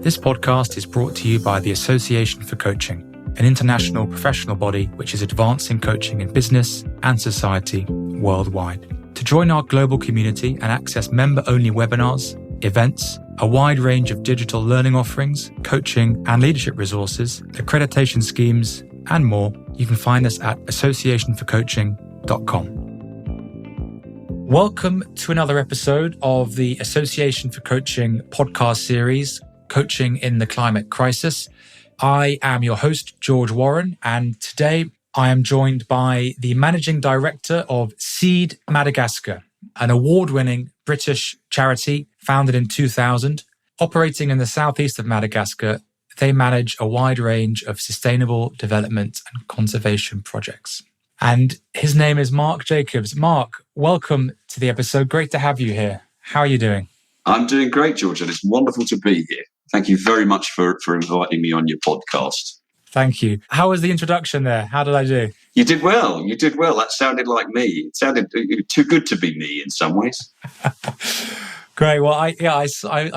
This podcast is brought to you by the Association for Coaching, an international professional body which is advancing coaching in business and society worldwide. To join our global community and access member-only webinars, events, a wide range of digital learning offerings, coaching and leadership resources, accreditation schemes, and more, you can find us at associationforcoaching.com. Welcome to another episode of the Association for Coaching podcast series, Coaching in the Climate Crisis. I am your host, George Warren, and today I am joined by the Managing Director of SEED Madagascar, an award-winning British charity founded in 2000. Operating in the southeast of Madagascar, they manage a wide range of sustainable development and conservation projects. And his name is Mark Jacobs. Mark, welcome to the episode. Great to have you here. How are you doing? I'm doing great, George, and it's wonderful to be here. Thank you very much for inviting me on your podcast. Thank you. How was the introduction there? How did I do? You did well. That sounded like me. It sounded too good to be me in some ways. Great. Well, I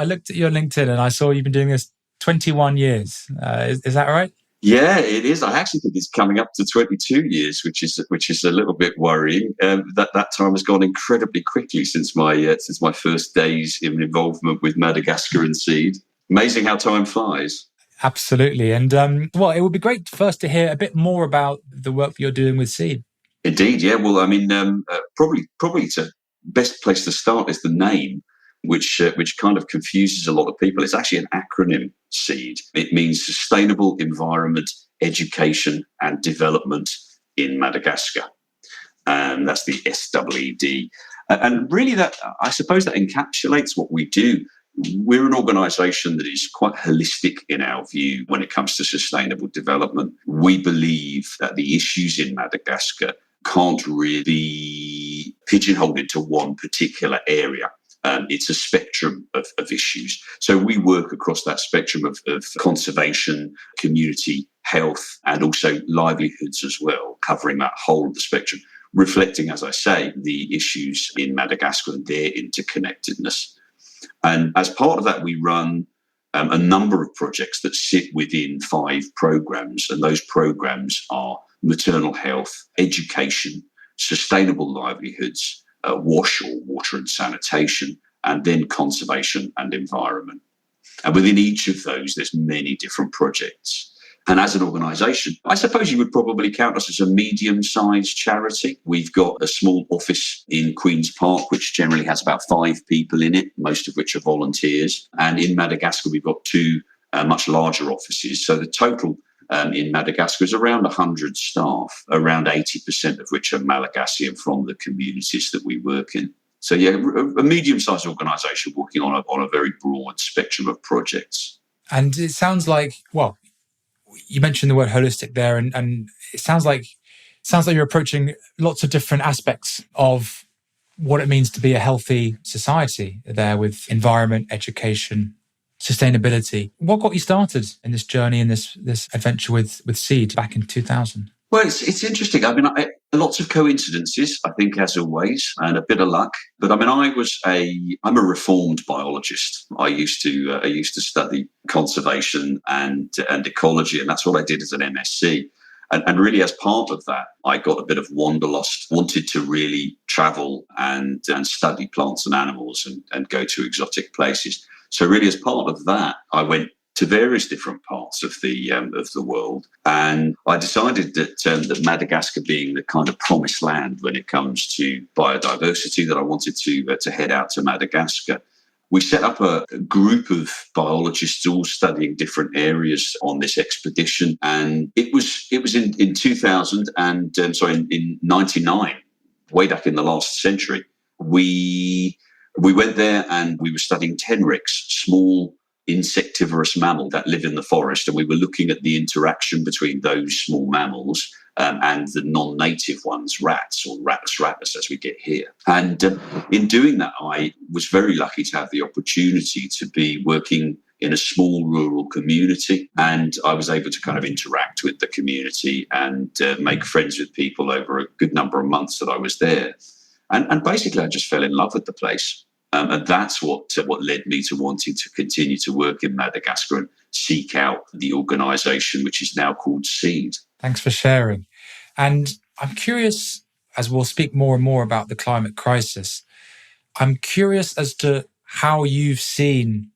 looked at your LinkedIn and I saw you've been doing this 21 years. Is that right? Yeah, it is. I actually think it's coming up to 22 years, which is a little bit worrying. That time has gone incredibly quickly since my first days in involvement with Madagascar and SEED. Amazing how time flies. Absolutely. And well, it would be great first to hear a bit more about the work that you're doing with SEED. Indeed, yeah. Well, I mean, probably the best place to start is the name, which kind of confuses a lot of people. It's actually an acronym, SEED. It means Sustainable Environment, Education and Development in Madagascar. And that's the SEED. And really I suppose that encapsulates what we do. We're an organisation that is quite holistic in our view when it comes to sustainable development. We believe that the issues in Madagascar can't really be pigeonholed into one particular area. It's a spectrum of issues. So we work across that spectrum of conservation, community, health, and also livelihoods as well, covering that whole of the spectrum, reflecting, as I say, the issues in Madagascar and their interconnectedness. And as part of that, we run a number of projects that sit within 5 programs. And those programs are maternal health, education, sustainable livelihoods, wash or water and sanitation, and then conservation and environment. And within each of those, there's many different projects. And as an organisation, I suppose you would probably count us as a medium-sized charity. We've got a small office in Queen's Park, which generally has about 5 people in it, most of which are volunteers. And in Madagascar, we've got 2 much larger offices. So the total in Madagascar is around 100 staff, around 80% of which are Malagasy from the communities that we work in. So yeah, a medium-sized organisation working on a very broad spectrum of projects. And it sounds like, well, you mentioned the word holistic there, and it sounds like you're approaching lots of different aspects of what it means to be a healthy society there with environment, education, sustainability. What got you started in this journey, in this adventure with SEED back in 2000? Well, it's interesting. I mean, lots of coincidences, I think, as always, and a bit of luck. But I mean, I'm a reformed biologist. I used to study conservation and ecology, and that's what I did as an MSc. And really, as part of that, I got a bit of wanderlust, wanted to really travel and study plants and animals and go to exotic places. So really, as part of that, I went to various different parts of the world, and I decided that Madagascar being the kind of promised land when it comes to biodiversity, that I wanted to head out to Madagascar. We set up a group of biologists all studying different areas on this expedition, and it was in 2000 and in 99, way back in the last century. We went there and we were studying tenrecs, small insectivorous mammal that live in the forest, and we were looking at the interaction between those small mammals and the non-native ones, rats or rattus as we get here. And in doing that, I was very lucky to have the opportunity to be working in a small rural community, and I was able to kind of interact with the community and make friends with people over a good number of months that I was there. And basically, I just fell in love with the place. And that's what led me to wanting to continue to work in Madagascar and seek out the organisation, which is now called SEED. Thanks for sharing. And I'm curious, as we'll speak more and more about the climate crisis, I'm curious as to how you've seen,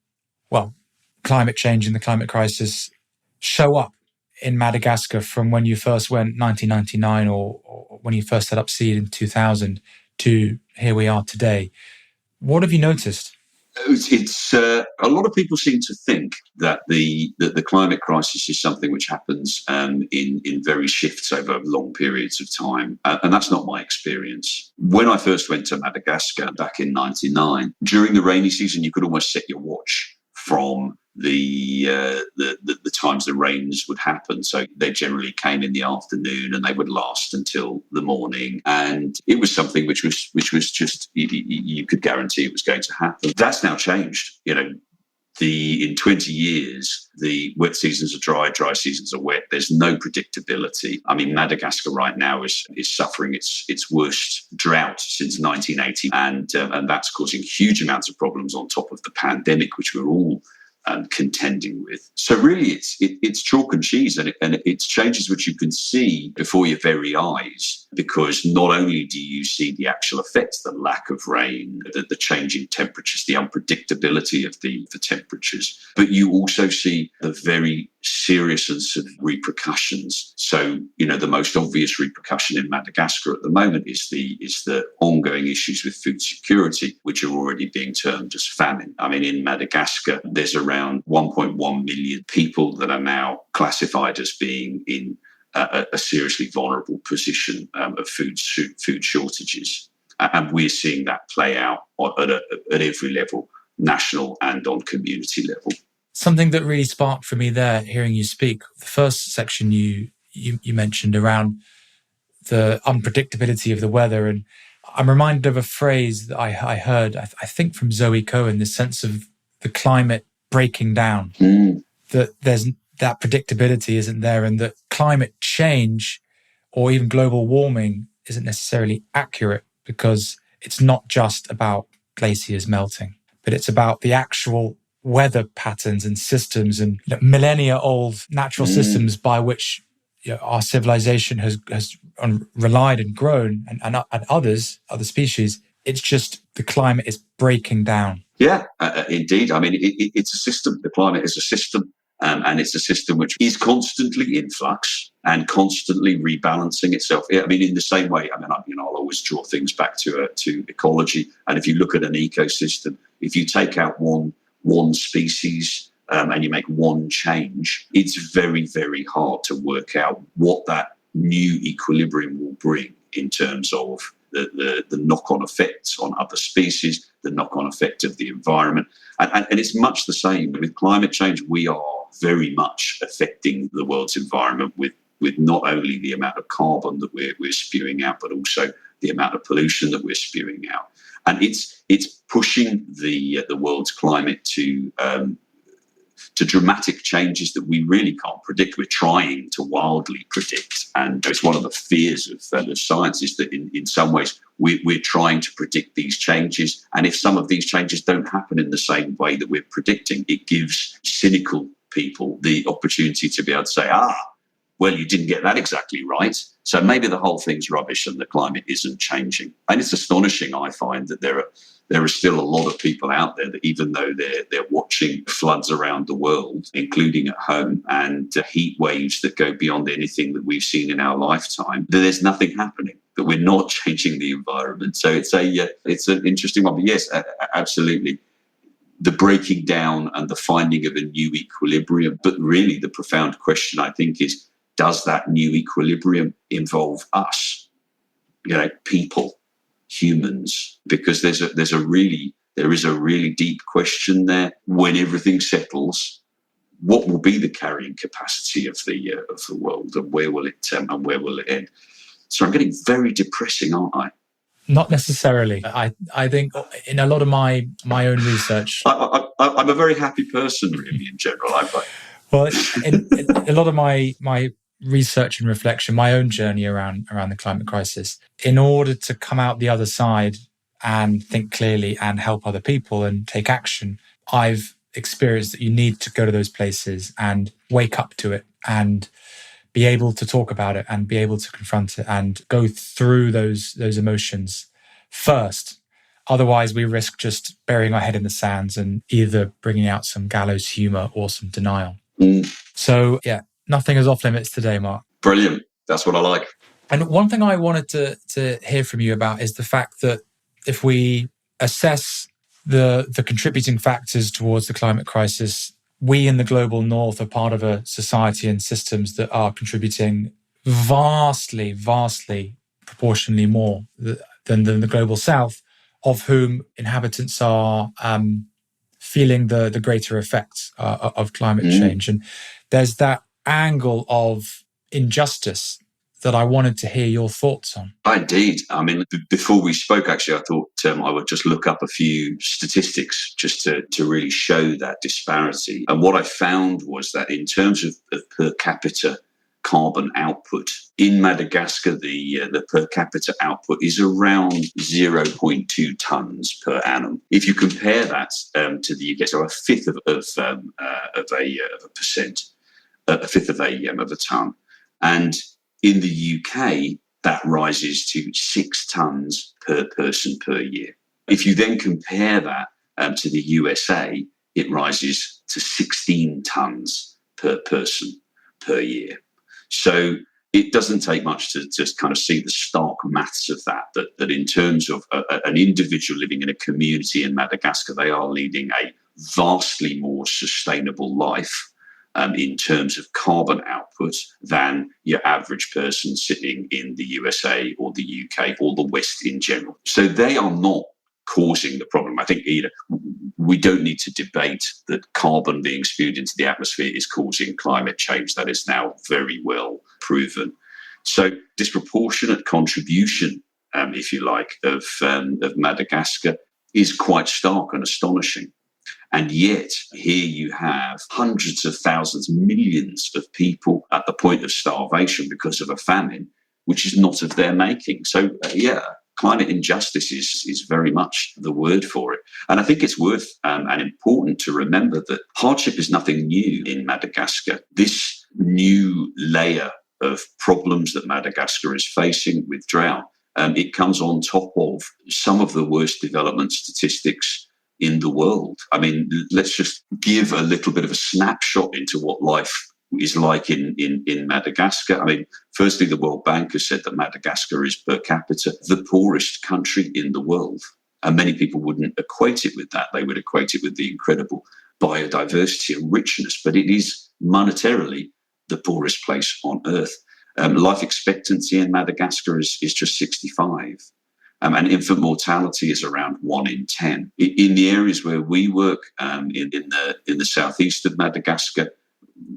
well, climate change and the climate crisis show up in Madagascar from when you first went 1999 or when you first set up SEED in 2000 to here we are today. What have you noticed? It's a lot of people seem to think that the climate crisis is something which happens in very shifts over long periods of time, and that's not my experience. When I first went to Madagascar back in '99, during the rainy season, you could almost set your watch from the times the rains would happen. So they generally came in the afternoon and they would last until the morning. And it was something which was just, you could guarantee it was going to happen. That's now changed. In 20 years, the wet seasons are dry seasons are wet. There's no predictability. I mean, Madagascar right now is suffering its worst drought since 1980, and that's causing huge amounts of problems on top of the pandemic, which we're all contending with. So really, it's chalk and cheese, and it's changes which you can see before your very eyes, because not only do you see the actual effects, the lack of rain, the changing temperatures, the unpredictability of the temperatures, but you also see the very serious and severe repercussions. So, the most obvious repercussion in Madagascar at the moment is the ongoing issues with food security, which are already being termed as famine. I mean, in Madagascar, there's around 1.1 million people that are now classified as being in a seriously vulnerable position of food shortages. And we're seeing that play out at every level, national and on community level. Something that really sparked for me there, hearing you speak, the first section you mentioned around the unpredictability of the weather. And I'm reminded of a phrase that I heard, I think from Zoe Cohen, the sense of the climate breaking down, that there's that predictability isn't there, and that climate change or even global warming isn't necessarily accurate, because it's not just about glaciers melting, but it's about the actual weather patterns and systems and millennia-old natural systems by which our civilization has relied and grown, and other species. It's just the climate is breaking down. Yeah, indeed. I mean, it's a system. The climate is a system, and it's a system which is constantly in flux and constantly rebalancing itself. I mean, in the same way, I'll always draw things back to ecology. And if you look at an ecosystem, if you take out one species and you make one change, it's very, very hard to work out what that new equilibrium will bring in terms of the knock-on effects on other species, the knock-on effect of the environment. And it's much the same with climate change. We are very much affecting the world's environment with not only the amount of carbon that we're spewing out, but also the amount of pollution that we're spewing out. And it's pushing the world's climate to dramatic changes that we really can't predict. We're trying to wildly predict. And it's one of the fears of science is that in some ways we're trying to predict these changes. And if some of these changes don't happen in the same way that we're predicting, it gives cynical people the opportunity to be able to say, well, you didn't get that exactly right, so maybe the whole thing's rubbish and the climate isn't changing. And it's astonishing, I find, that there are still a lot of people out there that, even though they're watching floods around the world, including at home, and heat waves that go beyond anything that we've seen in our lifetime, that there's nothing happening, that we're not changing the environment. So it's an interesting one. But yes, absolutely. The breaking down and the finding of a new equilibrium. But really the profound question, I think, is, does that new equilibrium involve us, people, humans? Because there is a really deep question there. When everything settles, what will be the carrying capacity of the world, and where will it end? So I'm getting very depressing, aren't I? Not necessarily. I think in a lot of my own research, I'm a very happy person, really, in general. Well, in a lot of my research and reflection, my own journey around the climate crisis, in order to come out the other side and think clearly and help other people and take action, I've experienced that you need to go to those places and wake up to it and be able to talk about it and be able to confront it and go through those emotions first. Otherwise, we risk just burying our head in the sands and either bringing out some gallows humor or some denial. So, yeah, nothing is off limits today, Mark. Brilliant. That's what I like. And one thing I wanted to hear from you about is the fact that if we assess the contributing factors towards the climate crisis, we in the global north are part of a society and systems that are contributing vastly proportionally more than the global south, of whom inhabitants are feeling the greater effects of climate change. And there's that angle of injustice that I wanted to hear your thoughts on. Indeed. I mean, before we spoke, actually, I thought I would just look up a few statistics just to really show that disparity. And what I found was that in terms of per capita carbon output, in Madagascar, the per capita output is around 0.2 tons per annum. If you compare that to the UK, so a fifth of a percent, a fifth of a ton. And in the UK, that rises to 6 tons per person per year. If you then compare that to the USA, it rises to 16 tons per person per year. So it doesn't take much to just kind of see the stark maths of that in terms of an individual living in a community in Madagascar, they are leading a vastly more sustainable life in terms of carbon output than your average person sitting in the USA or the UK or the West in general. So they are not causing the problem. I think we don't need to debate that carbon being spewed into the atmosphere is causing climate change. That is now very well proven. So disproportionate contribution, if you like, of Madagascar is quite stark and astonishing. And yet, here you have hundreds of thousands, millions of people at the point of starvation because of a famine, which is not of their making. So, climate injustice is very much the word for it. And I think it's worth and important to remember that hardship is nothing new in Madagascar. This new layer of problems that Madagascar is facing with drought, it comes on top of some of the worst development statistics in the world. I mean, let's just give a little bit of a snapshot into what life is like in Madagascar. I mean, firstly, the World Bank has said that Madagascar is per capita the poorest country in the world. And many people wouldn't equate it with that. They would equate it with the incredible biodiversity and richness, but it is monetarily the poorest place on earth. Life expectancy in Madagascar is just 65. And infant mortality is around 1 in 10. In the areas where we work, in the southeast of Madagascar,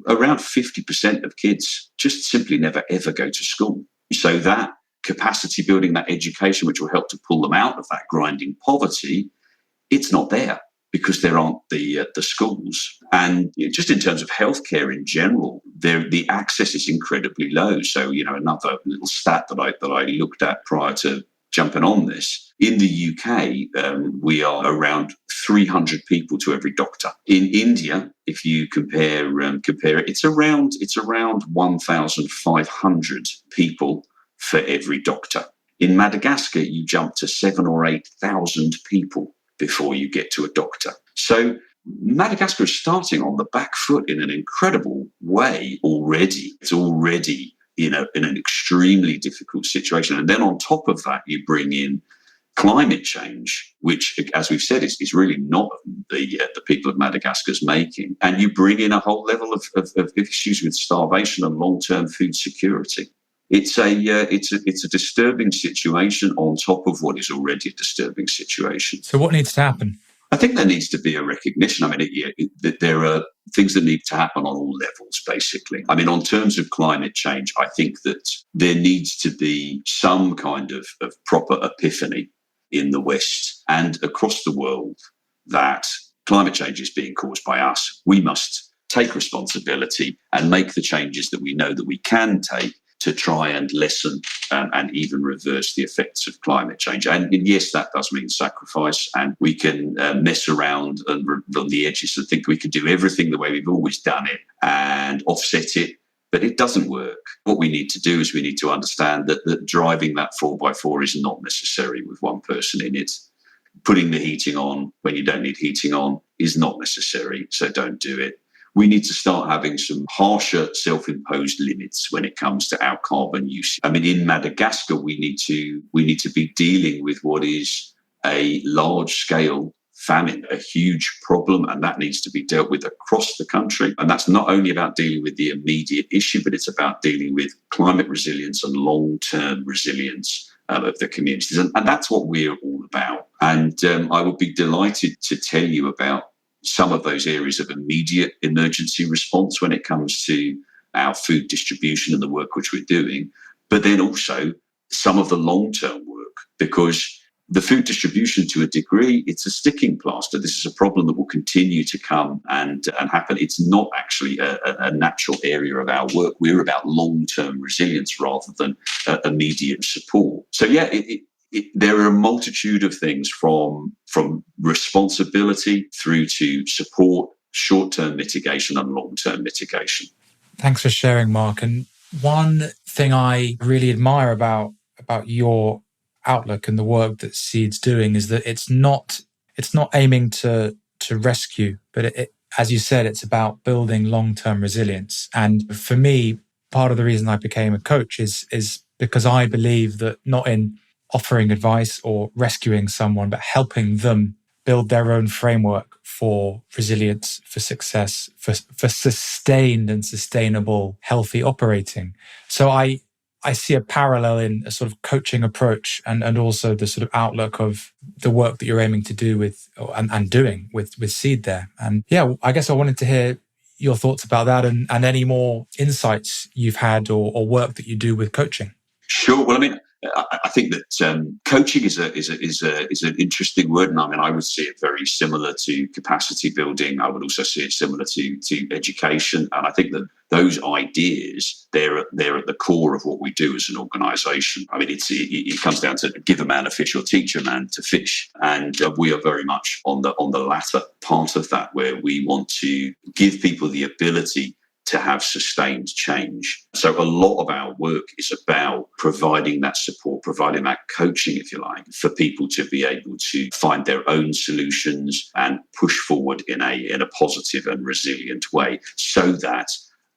around 50% of kids just simply never ever go to school. So that capacity building, that education, which will help to pull them out of that grinding poverty, it's not there because there aren't the schools. And just in terms of healthcare in general, the access is incredibly low. So another little stat that I looked at prior to jumping on this. In the UK, we are around 300 people to every doctor. In India, if you compare it, it's around 1,500 people for every doctor. In Madagascar, you jump to 7,000 or 8,000 people before you get to a doctor. So Madagascar is starting on the back foot in an incredible way already. It's already in an extremely difficult situation. And then on top of that, you bring in climate change, which, as we've said, is really not the people of Madagascar's making. And you bring in a whole level of issues with starvation and long-term food security. It's a disturbing situation on top of what is already a disturbing situation. So what needs to happen? I think there needs to be a recognition. I mean, there are things that need to happen on all levels, basically. I mean, on terms of climate change, I think that there needs to be some kind of proper epiphany in the West and across the world that climate change is being caused by us. We must take responsibility and make the changes that we know that we can take to try and lessen and even reverse the effects of climate change. And yes, that does mean sacrifice, and we can mess around and on the edges and think we can do everything the way we've always done it and offset it. But it doesn't work. What we need to do is we need to understand that driving that 4x4 is not necessary with one person in it. Putting the heating on when you don't need heating on is not necessary, so don't do it. We need to start having some harsher self-imposed limits when it comes to our carbon use. I mean, in Madagascar, we need to be dealing with what is a large-scale famine, a huge problem, and that needs to be dealt with across the country. And that's not only about dealing with the immediate issue, but it's about dealing with climate resilience and long-term resilience of the communities. And that's what we're all about. And I would be delighted to tell you about some of those areas of immediate emergency response when it comes to our food distribution and the work which we're doing, but then also some of the long-term work, because the food distribution, to a degree, it's a sticking plaster. This is a problem that will continue to come and happen. It's not actually a natural area of our work. We're about long-term resilience rather than immediate support. So, yeah, there are a multitude of things from responsibility through to support, short-term mitigation and long-term mitigation. Thanks for sharing, Mark. And one thing I really admire about your outlook and the work that SEED's doing is that it's not aiming to rescue, but it, as you said, it's about building long-term resilience. And for me, part of the reason I became a coach is because I believe that not in offering advice or rescuing someone, but helping them build their own framework for resilience, for success, for sustained and sustainable, healthy operating. So I see a parallel in a sort of coaching approach and also the sort of outlook of the work that you're aiming to do with and doing with SEED there. And yeah, I guess I wanted to hear your thoughts about that and any more insights you've had or work that you do with coaching. Sure. Well, I mean, I think that coaching is an interesting word, and I mean, I would see it very similar to capacity building. I would also see it similar to education, and I think that those ideas they're at the core of what we do as an organisation. I mean, it comes down to give a man a fish or teach a man to fish, and we are very much on the latter part of that, where we want to give people the ability to have sustained change. So a lot of our work is about providing that support, providing that coaching, if you like, for people to be able to find their own solutions and push forward in a positive and resilient way, so that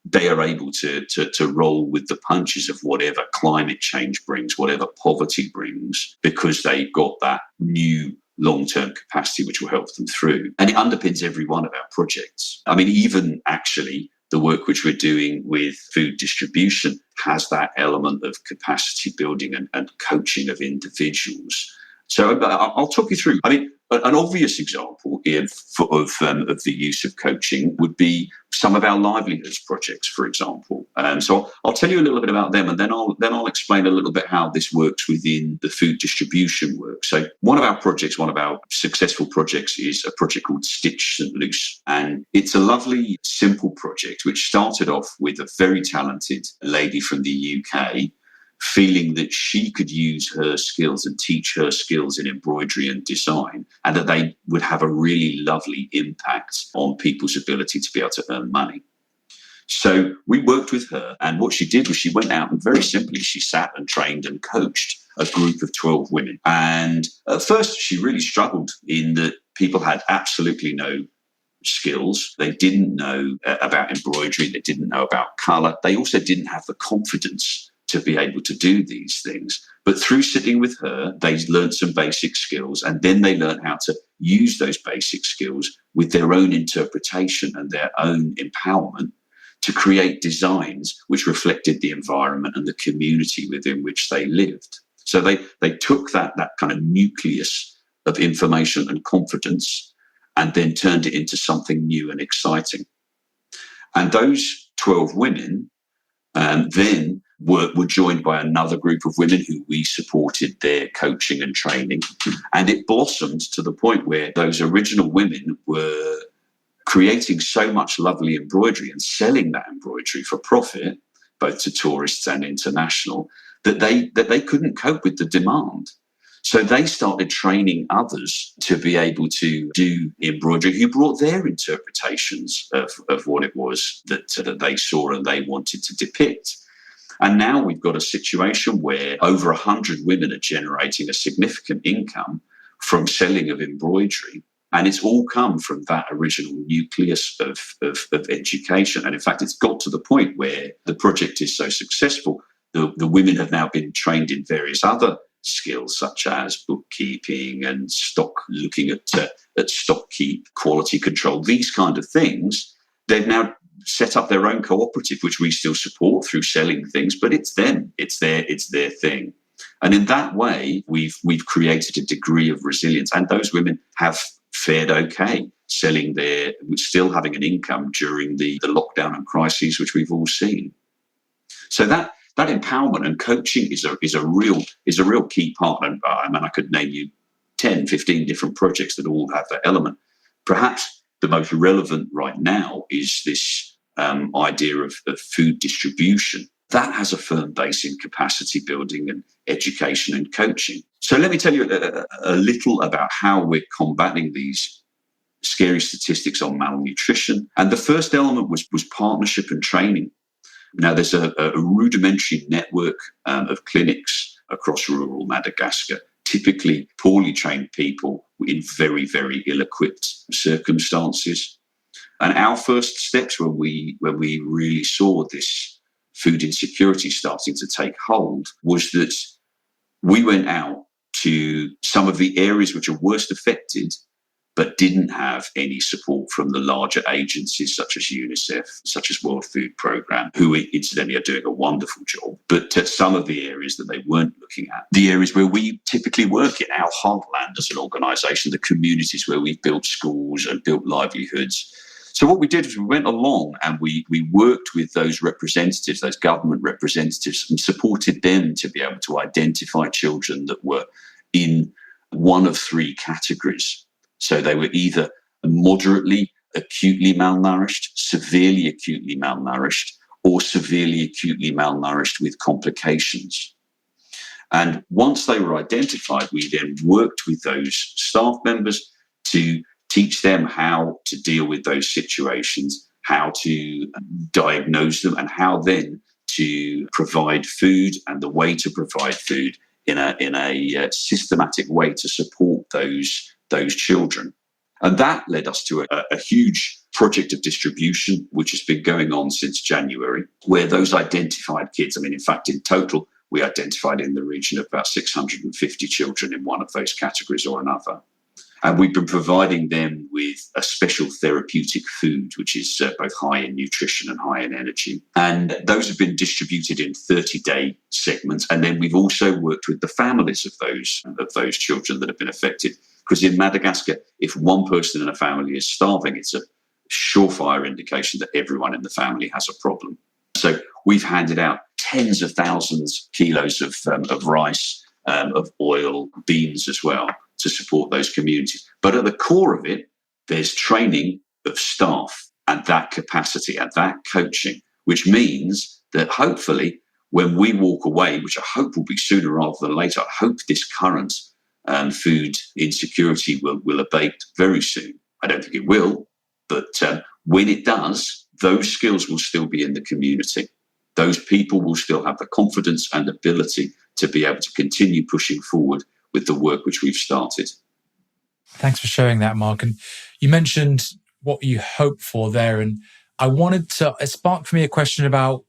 they are able to roll with the punches of whatever climate change brings, whatever poverty brings, because they've got that new long-term capacity which will help them through. And it underpins every one of our projects. I mean, even actually the work which we're doing with food distribution has that element of capacity building and coaching of individuals. So I'll talk you through. I mean, an obvious example of the use of coaching would be some of our livelihoods projects, for example. So I'll tell you a little bit about them, and then I'll explain a little bit how this works within the food distribution work. So one of our successful projects is a project called Stitch St. Luce, and it's a lovely, simple project which started off with a very talented lady from the UK feeling that she could use her skills and teach her skills in embroidery and design, and that they would have a really lovely impact on people's ability to be able to earn money. So we worked with her, and what she did was she went out and very simply she sat and trained and coached a group of 12 women. And at first she really struggled in that people had absolutely no skills. They didn't know about embroidery. They didn't know about colour. They also didn't have the confidence to be able to do these things. But through sitting with her, they learned some basic skills, and then they learned how to use those basic skills with their own interpretation and their own empowerment to create designs which reflected the environment and the community within which they lived. So they took that kind of nucleus of information and confidence and then turned it into something new and exciting. And those 12 women then were joined by another group of women who we supported their coaching and training. And it blossomed to the point where those original women were creating so much lovely embroidery and selling that embroidery for profit both to tourists and international, that they couldn't cope with the demand. So they started training others to be able to do embroidery, who brought their interpretations of what it was that they saw and they wanted to depict. And now we've got a situation where over 100 women are generating a significant income from selling of embroidery. And it's all come from that original nucleus of education. And in fact, it's got to the point where the project is so successful, the women have now been trained in various other skills, such as bookkeeping and looking at stock keep, quality control, these kind of things. They've now set up their own cooperative, which we still support through selling things, but it's them, it's their thing. And in that way, we've created a degree of resilience, and those women have fared okay, still having an income during the lockdown and crises which we've all seen. So that empowerment and coaching is a real key part. And I could name you 10, 15 different projects that all have that element. Perhaps the most relevant right now is this idea of food distribution. That has a firm base in capacity building and education and coaching. So let me tell you a little about how we're combating these scary statistics on malnutrition. And the first element was partnership and training. Now, there's a rudimentary network of clinics across rural Madagascar, typically poorly trained people in very, very ill-equipped circumstances. And our first steps when we really saw this food insecurity starting to take hold was that we went out to some of the areas which are worst affected but didn't have any support from the larger agencies such as UNICEF, such as World Food Programme, who incidentally are doing a wonderful job. But some of the areas that they weren't looking at, the areas where we typically work in, our heartland as an organisation, the communities where we've built schools and built livelihoods. So what we did was we went along and we worked with those representatives, those government representatives, and supported them to be able to identify children that were in one of three categories. So they were either moderately acutely malnourished, severely acutely malnourished, or severely acutely malnourished with complications. And once they were identified, we then worked with those staff members to teach them how to deal with those situations, how to diagnose them, and how then to provide food and the way to provide food in a systematic way to support those children. And that led us to a huge project of distribution, which has been going on since January, where those identified kids, in fact, in total, we identified in the region of about 650 children in one of those categories or another. And we've been providing them with a special therapeutic food, which is both high in nutrition and high in energy. And those have been distributed in 30-day segments. And then we've also worked with the families of those children that have been affected. Because in Madagascar, if one person in a family is starving, it's a surefire indication that everyone in the family has a problem. So we've handed out tens of thousands kilos of rice, of oil, beans as well, to support those communities. But at the core of it, there's training of staff and that capacity and that coaching, which means that hopefully when we walk away, which I hope will be sooner rather than later, I hope this current food insecurity will abate very soon. I don't think it will, but when it does, those skills will still be in the community. Those people will still have the confidence and ability to be able to continue pushing forward with the work which we've started. Thanks for sharing that, Mark. And you mentioned what you hope for there. And I wanted to spark for me a question about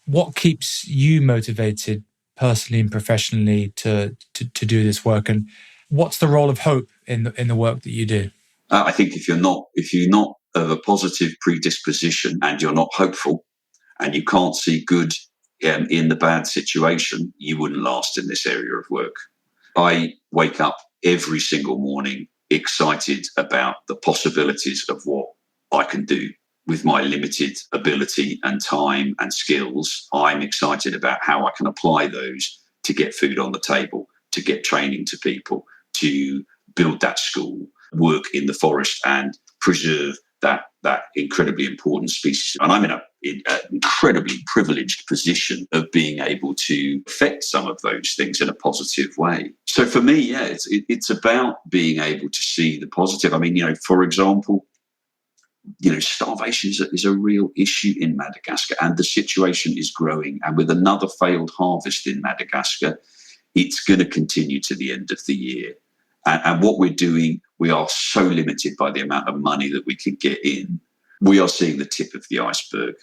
what keeps you motivated personally and professionally to do this work, and what's the role of hope in the work that you do? I think if you're not of a positive predisposition and you're not hopeful and you can't see good in the bad situation, you wouldn't last in this area of work. I wake up every single morning excited about the possibilities of what I can do with my limited ability and time and skills. I'm excited about how I can apply those to get food on the table, to get training to people, to build that school, work in the forest and preserve that incredibly important species. And I'm in a in an incredibly privileged position of being able to affect some of those things in a positive way. So for me, yeah, it's about being able to see the positive. I mean, for example, starvation is a real issue in Madagascar, and the situation is growing. And with another failed harvest in Madagascar, it's going to continue to the end of the year. And what we're doing, we are so limited by the amount of money that we can get in. We are seeing the tip of the iceberg.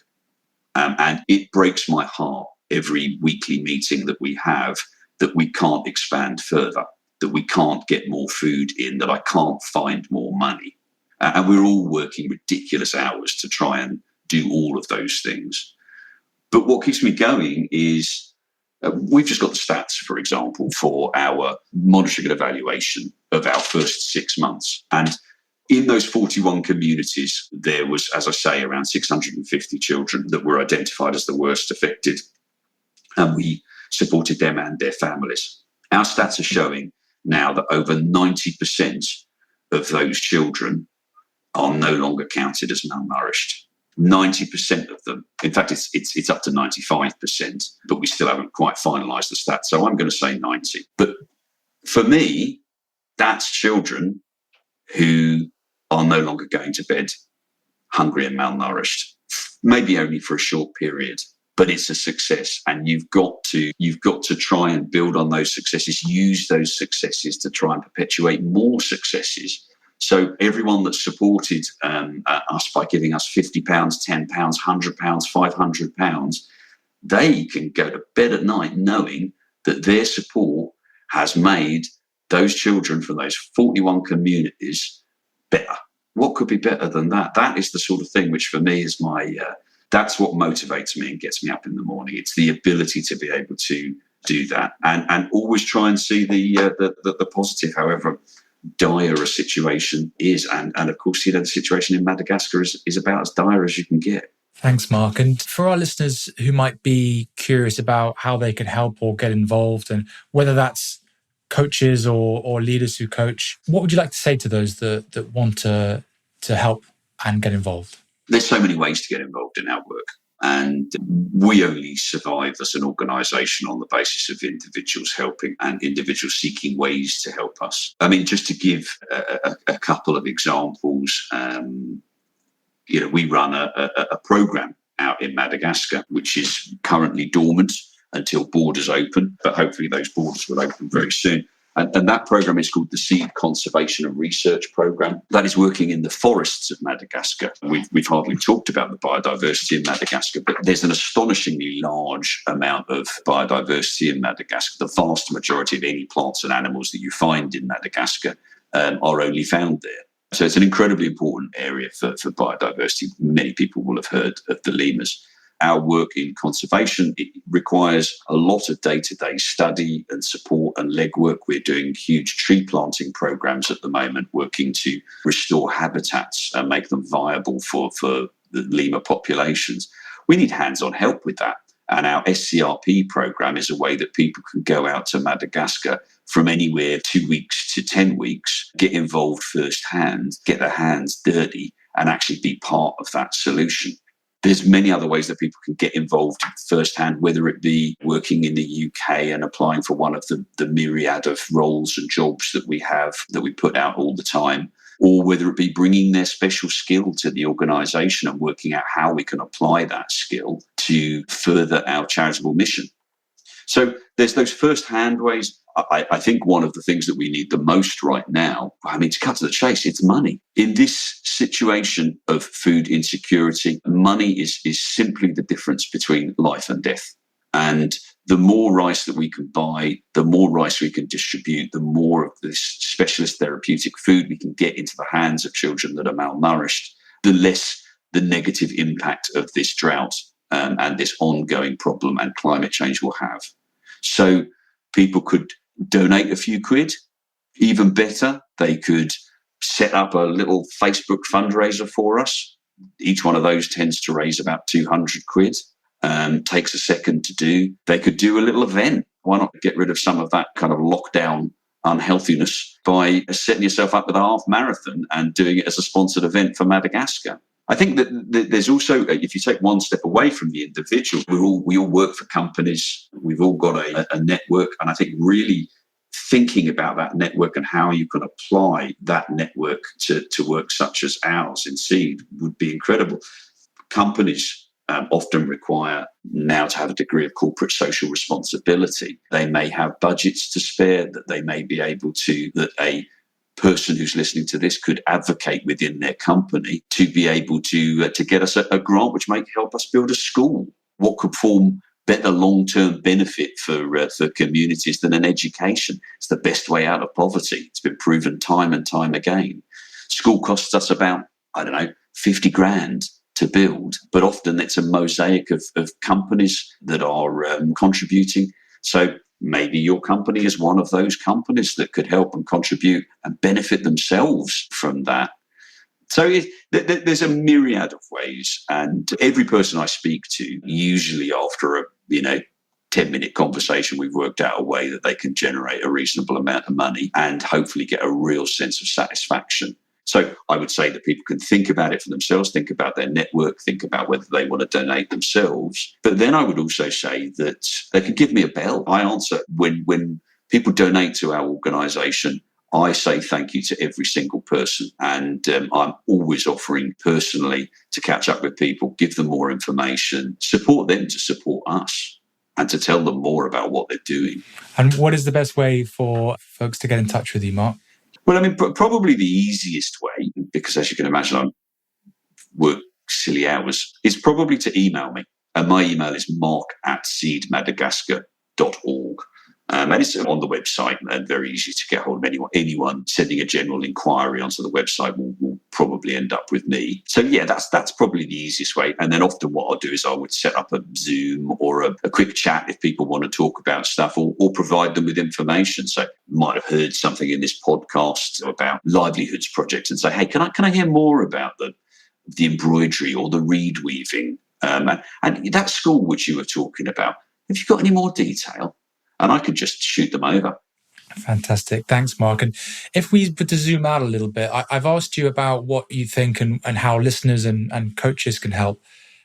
And it breaks my heart every weekly meeting that we have that we can't expand further, that we can't get more food in, that I can't find more money. And we're all working ridiculous hours to try and do all of those things. But what keeps me going is we've just got the stats, for example, for our monitoring and evaluation of our first 6 months. And in those 41 communities, there was, as I say, around 650 children that were identified as the worst affected. And we supported them and their families. Our stats are showing now that over 90% of those children are no longer counted as malnourished. 90% of them. In fact, it's up to 95%, but we still haven't quite finalised the stats. So I'm going to say 90. But for me, that's children who are no longer going to bed hungry and malnourished, maybe only for a short period, but it's a success. And you've got to try and build on those successes, use those successes to try and perpetuate more successes. So everyone that supported us by giving us £50, £10, £100, £500, they can go to bed at night knowing that their support has made those children from those 41 communities better. What could be better than that? That is the sort of thing which for me is that's what motivates me and gets me up in the morning. It's the ability to be able to do that and always try and see the positive, however dire a situation is. And of course, the situation in Madagascar is about as dire as you can get. Thanks, Mark. And for our listeners who might be curious about how they can help or get involved, and whether that's coaches or leaders who coach, what would you like to say to those that want to help and get involved? There's so many ways to get involved in our work. And we only survive as an organisation on the basis of individuals helping and individuals seeking ways to help us. I mean, just to give a couple of examples, we run a programme out in Madagascar, which is currently dormant until borders open, but hopefully those borders will open very soon. And that programme is called the SEED Conservation and Research Programme. That is working in the forests of Madagascar. We've hardly talked about the biodiversity in Madagascar, but there's an astonishingly large amount of biodiversity in Madagascar. The vast majority of any plants and animals that you find in Madagascar are only found there. So it's an incredibly important area for biodiversity. Many people will have heard of the lemurs. Our work in conservation, it requires a lot of day-to-day study and support and legwork. We're doing huge tree planting programs at the moment, working to restore habitats and make them viable for the lemur populations. We need hands-on help with that. And our SCRP program is a way that people can go out to Madagascar from anywhere 2 weeks to 10 weeks, get involved firsthand, get their hands dirty, and actually be part of that solution. There's many other ways that people can get involved firsthand, whether it be working in the UK and applying for one of the myriad of roles and jobs that we have, that we put out all the time, or whether it be bringing their special skill to the organisation and working out how we can apply that skill to further our charitable mission. So there's those first-hand ways. I think one of the things that we need the most right now, to cut to the chase, it's money. In this situation of food insecurity, money is simply the difference between life and death. And the more rice that we can buy, the more rice we can distribute, the more of this specialist therapeutic food we can get into the hands of children that are malnourished, the less the negative impact of this drought and this ongoing problem and climate change will have. So people could donate a few quid. Even better, they could set up a little Facebook fundraiser for us. Each one of those tends to raise about 200 quid. Takes a second to do. They could do a little event. Why not get rid of some of that kind of lockdown unhealthiness by setting yourself up with a half marathon and doing it as a sponsored event for Madagascar? I think that there's also, if you take one step away from the individual, we all work for companies. We've all got a network. And I think really thinking about that network and how you can apply that network to work such as ours in Seed would be incredible. Companies often require now to have a degree of corporate social responsibility. They may have budgets to spare that they may be able to, that a person who's listening to this could advocate within their company to be able to get us a grant which might help us build a school. What could form better long-term benefit for communities than an education? It's the best way out of poverty. It's been proven time and time again. School costs us about, 50 grand to build, but often it's a mosaic of companies that are contributing. So maybe your company is one of those companies that could help and contribute and benefit themselves from that. So there's a myriad of ways, and every person I speak to, usually after a 10-minute conversation, we've worked out a way that they can generate a reasonable amount of money and hopefully get a real sense of satisfaction. So I would say that people can think about it for themselves, think about their network, think about whether they want to donate themselves. But then I would also say that they can give me a bell. I answer when people donate to our organisation. I say thank you to every single person, and I'm always offering personally to catch up with people, give them more information, support them to support us, and to tell them more about what they're doing. And what is the best way for folks to get in touch with you, Mark? Well, probably the easiest way, because as you can imagine, I work silly hours, is probably to email me. And my email is mark@seedmadagascar.org. And it's on the website and very easy to get hold of anyone sending a general inquiry onto the website will probably end up with me. So yeah, that's probably the easiest way. And then often what I'll do is I would set up a Zoom or a quick chat if people want to talk about stuff or provide them with information. So you might have heard something in this podcast about livelihoods projects and say, hey, can I hear more about the embroidery or the reed weaving? And that school which you were talking about, have you got any more detail? And I could just shoot them over. Fantastic. Thanks, Mark. And if we were to zoom out a little bit, I've asked you about what you think and how listeners and coaches can help.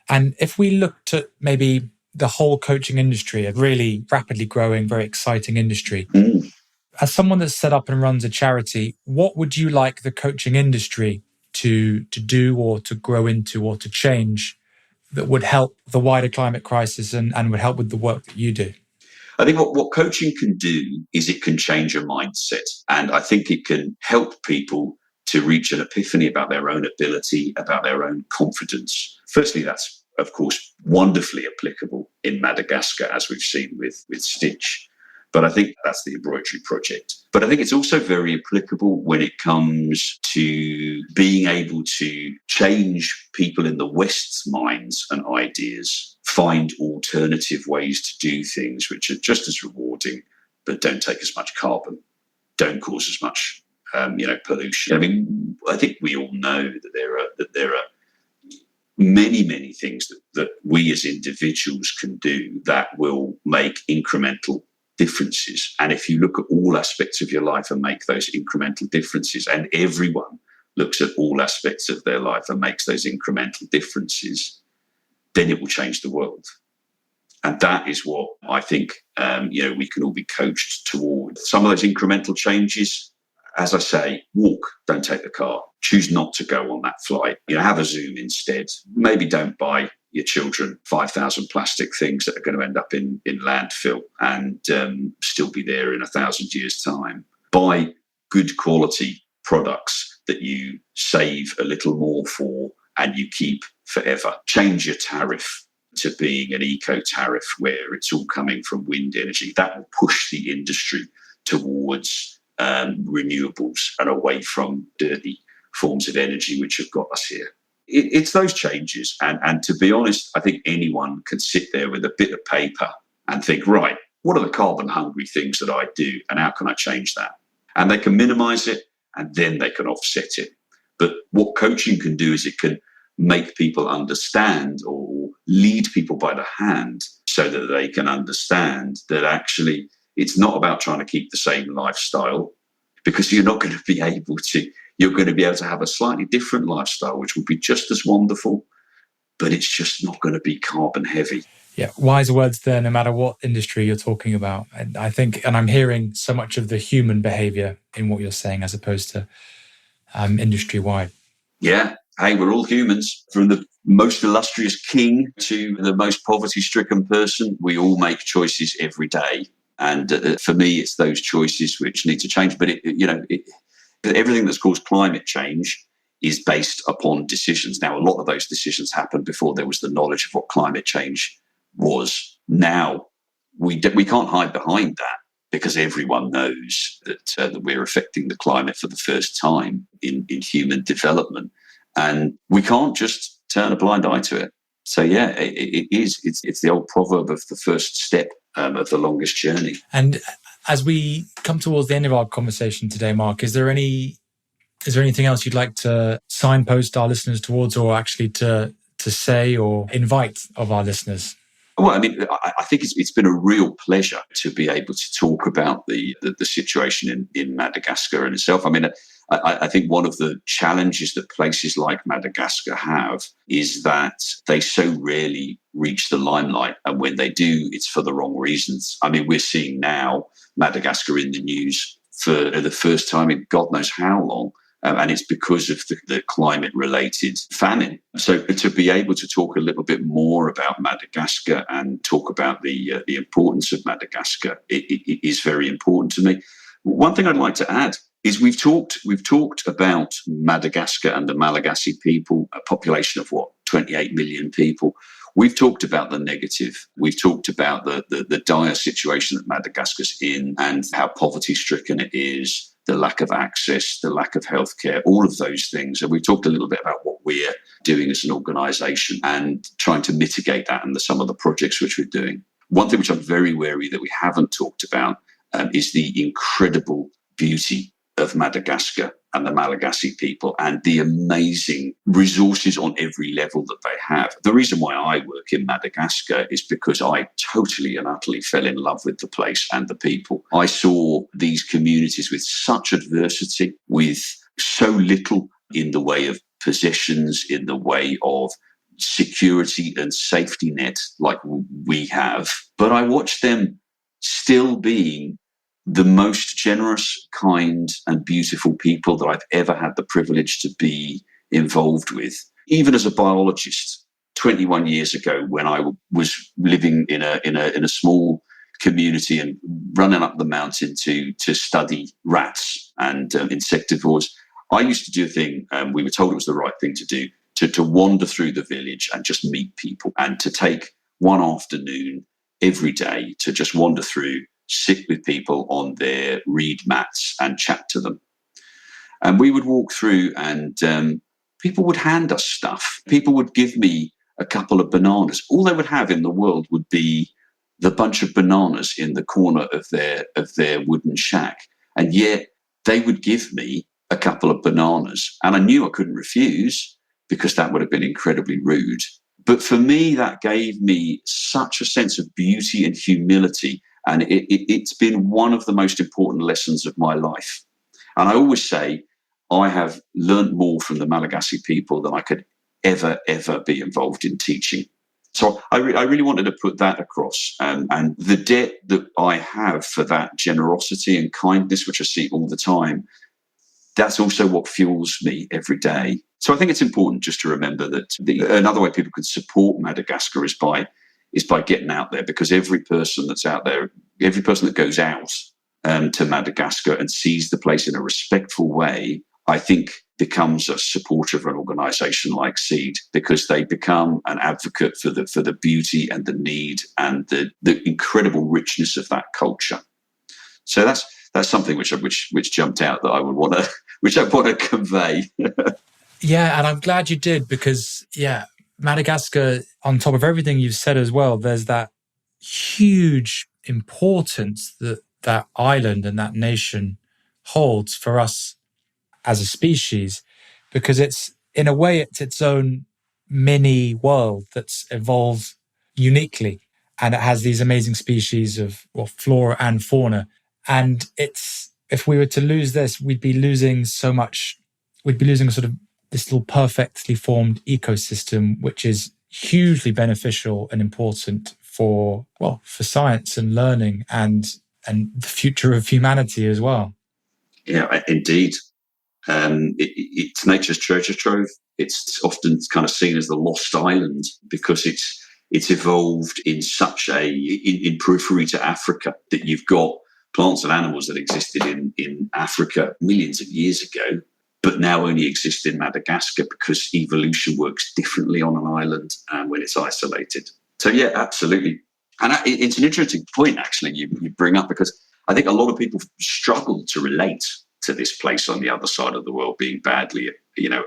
And if we looked at maybe the whole coaching industry, a really rapidly growing, very exciting industry, as someone that's set up and runs a charity, what would you like the coaching industry to do or to grow into or to change that would help the wider climate crisis and would help with the work that you do? I think what coaching can do is it can change your mindset. And I think it can help people to reach an epiphany about their own ability, about their own confidence. Firstly, that's, of course, wonderfully applicable in Madagascar, as we've seen with Stitch. But I think that's the embroidery project. But I think it's also very applicable when it comes to being able to change people in the West's minds and ideas, find alternative ways to do things which are just as rewarding, but don't take as much carbon, don't cause as much pollution. I mean, I think we all know that there are many things that we as individuals can do that will make incremental differences. And if you look at all aspects of your life and make those incremental differences, and everyone looks at all aspects of their life and makes those incremental differences, then it will change the world. And that is what I think we can all be coached toward. Some of those incremental changes, as I say, walk, don't take the car. Choose not to go on that flight. Have a Zoom instead. Maybe don't buy your children 5,000 plastic things that are going to end up in landfill and still be there in 1,000 years' time. Buy good quality products that you save a little more for and you keep forever. Change your tariff to being an eco tariff where it's all coming from wind energy. That will push the industry towards renewables and away from dirty forms of energy which have got us here. It's those changes. And to be honest, I think anyone can sit there with a bit of paper and think, right, what are the carbon hungry things that I do and how can I change that? And they can minimize it and then they can offset it. But what coaching can do is it can make people understand or lead people by the hand so that they can understand that actually it's not about trying to keep the same lifestyle, because you're not going to be able to You're going to be able to have a slightly different lifestyle, which will be just as wonderful, but it's just not going to be carbon heavy. Yeah, wise words there, no matter what industry you're talking about. And I think, and I'm hearing so much of the human behavior in what you're saying as opposed to industry wide. Yeah. Hey, we're all humans. From the most illustrious king to the most poverty-stricken person, we all make choices every day. And for me, it's those choices which need to change. But, everything that's caused climate change is based upon decisions. Now, a lot of those decisions happened before there was the knowledge of what climate change was. Now, we can't hide behind that because everyone knows that we're affecting the climate for the first time in human development. And we can't just turn a blind eye to it. So, yeah, it is. It's the old proverb of the first step of the longest journey. And as we come towards the end of our conversation today, Mark, is there anything else you'd like to signpost our listeners towards, or actually to say or invite of our listeners? Well, I mean, I think it's been a real pleasure to be able to talk about the situation in Madagascar in itself. I mean, I think one of the challenges that places like Madagascar have is that they so rarely reach the limelight. And when they do, it's for the wrong reasons. I mean, we're seeing now Madagascar in the news for the first time in God knows how long. And it's because of the climate-related famine. So to be able to talk a little bit more about Madagascar and talk about the importance of Madagascar, it is very important to me. One thing I'd like to add is we've talked about Madagascar and the Malagasy people, a population of 28 million people. We've talked about the negative. We've talked about the dire situation that Madagascar's in and how poverty-stricken it is, the lack of access, the lack of healthcare, all of those things. And we've talked a little bit about what we're doing as an organisation and trying to mitigate that and some of the projects which we're doing. One thing which I'm very wary that we haven't talked about is the incredible beauty of Madagascar and the Malagasy people and the amazing resources on every level that they have. The reason why I work in Madagascar is because I totally and utterly fell in love with the place and the people. I saw these communities with such adversity, with so little in the way of possessions, in the way of security and safety net like we have. But I watched them still being the most generous, kind, and beautiful people that I've ever had the privilege to be involved with. Even as a biologist, 21 years ago, when I was living in a small community and running up the mountain to study rats and insectivores, I used to do a thing. We were told it was the right thing to do to wander through the village and just meet people, and to take one afternoon every day to just wander through, sit with people on their reed mats and chat to them. And we would walk through and people would hand us stuff. People would give me a couple of bananas. All they would have in the world would be the bunch of bananas in the corner of their wooden shack. And yet they would give me a couple of bananas. And I knew I couldn't refuse because that would have been incredibly rude. But for me, that gave me such a sense of beauty and humility. And it's been one of the most important lessons of my life. And I always say I have learned more from the Malagasy people than I could ever be involved in teaching. So I really wanted to put that across. And the debt that I have for that generosity and kindness, which I see all the time, that's also what fuels me every day. So I think it's important just to remember that another way people can support Madagascar is by getting out there, because every person that's out there, every person that goes out to Madagascar and sees the place in a respectful way, I think becomes a supporter of an organisation like SEED, because they become an advocate for the beauty and the need and the incredible richness of that culture. So that's something which jumped out that I would want to convey. Yeah, and I'm glad you did, because Madagascar, on top of everything you've said as well, there's that huge importance that island and that nation holds for us as a species, because it's, in a way, it's its own mini world that's evolved uniquely, and it has these amazing species of flora and fauna. And if we were to lose this, we'd be losing so much we'd be losing sort of this little perfectly formed ecosystem, which is hugely beneficial and important for science and learning and the future of humanity as well. Yeah, indeed. It's nature's treasure trove. It's often kind of seen as the lost island because it's evolved in such in periphery to Africa that you've got plants and animals that existed in Africa millions of years ago, but now only exist in Madagascar because evolution works differently on an island when it's isolated. So yeah, absolutely. And it's an interesting point, actually, you bring up, because I think a lot of people struggle to relate to this place on the other side of the world being badly,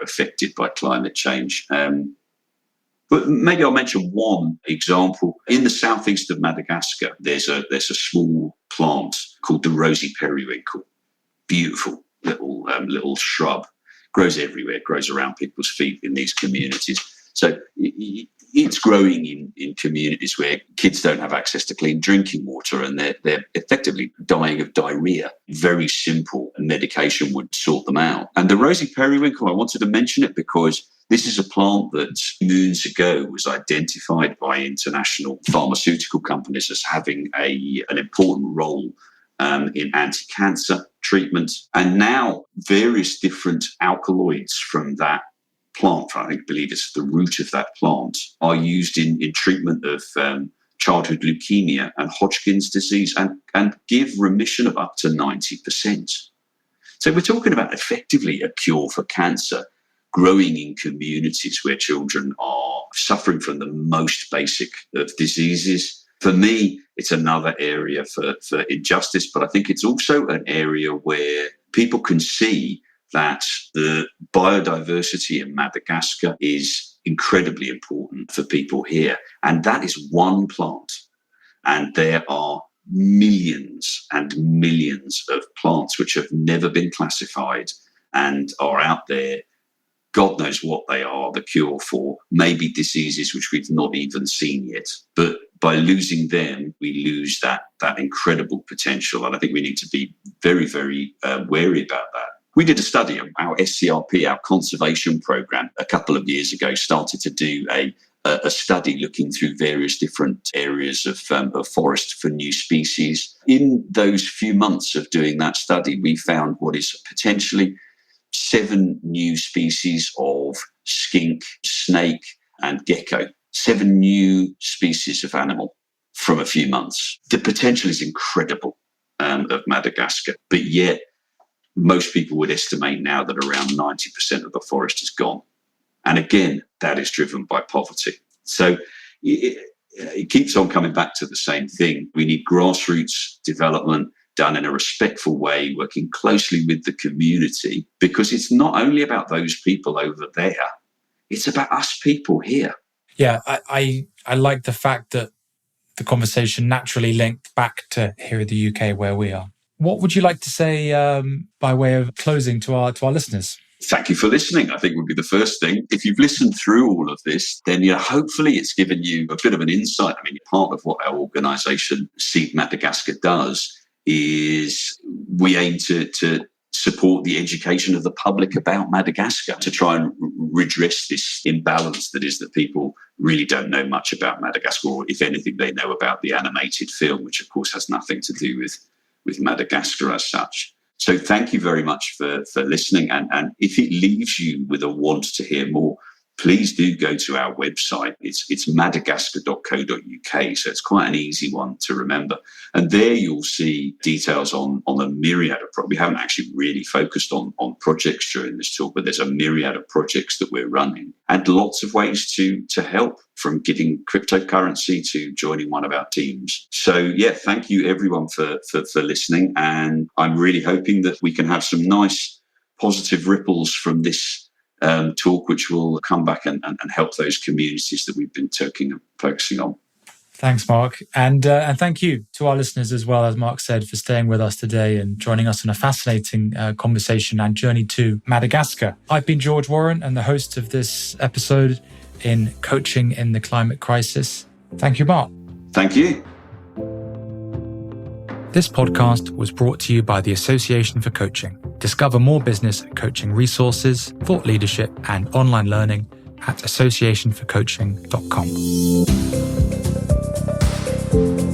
affected by climate change. But maybe I'll mention one example. In the southeast of Madagascar, there's a small plant called the rosy periwinkle. Beautiful little shrub. Grows everywhere, grows around people's feet in these communities. So it's growing in communities where kids don't have access to clean drinking water and they're effectively dying of diarrhea. Very simple medication would sort them out. And the rosy periwinkle, I wanted to mention it because this is a plant that moons ago was identified by international pharmaceutical companies as having an important role in anti-cancer treatment. And now various different alkaloids from that plant, I believe it's the root of that plant, are used in treatment of childhood leukemia and Hodgkin's disease and give remission of up to 90%. So we're talking about effectively a cure for cancer growing in communities where children are suffering from the most basic of diseases. For me, it's another area for injustice, but I think it's also an area where people can see that the biodiversity in Madagascar is incredibly important for people here. And that is one plant. And there are millions and millions of plants which have never been classified and are out there. God knows what they are, the cure for maybe diseases which we've not even seen yet. But by losing them, we lose that incredible potential. And I think we need to be very, very wary about that. We did a study of our SCRP, our conservation program, a couple of years ago, started to do a study looking through various different areas of forest for new species. In those few months of doing that study, we found what is potentially 7 new species of skink, snake, and gecko. 7 new species of animal from a few months. The potential is incredible of Madagascar, but yet most people would estimate now that around 90% of the forest is gone. And again, that is driven by poverty. So it keeps on coming back to the same thing. We need grassroots development done in a respectful way, working closely with the community, because it's not only about those people over there, it's about us people here. Yeah, I like the fact that the conversation naturally linked back to here in the UK where we are. What would you like to say by way of closing to our listeners? Thank you for listening, I think would be the first thing. If you've listened through all of this, then hopefully it's given you a bit of an insight. I mean, part of what our organisation, SEED Madagascar, does is we aim to support the education of the public about Madagascar, to try and redress this imbalance that is that people really don't know much about Madagascar, or if anything, they know about the animated film, which of course has nothing to do with Madagascar as such. So thank you very much for listening. And if it leaves you with a want to hear more, please do go to our website. It's madagascar.co.uk. So it's quite an easy one to remember. And there you'll see details on a myriad of projects. We haven't actually really focused on projects during this talk, but there's a myriad of projects that we're running and lots of ways to help, from giving cryptocurrency to joining one of our teams. So yeah, thank you everyone for listening. And I'm really hoping that we can have some nice positive ripples from this talk, which will come back and help those communities that we've been focusing on. Thanks, Mark. And thank you to our listeners as well, as Mark said, for staying with us today and joining us on a fascinating conversation and journey to Madagascar. I've been George Warren and the host of this episode in Coaching in the Climate Crisis. Thank you, Mark. Thank you. This podcast was brought to you by the Association for Coaching. Discover more business and coaching resources, thought leadership, and online learning at associationforcoaching.com.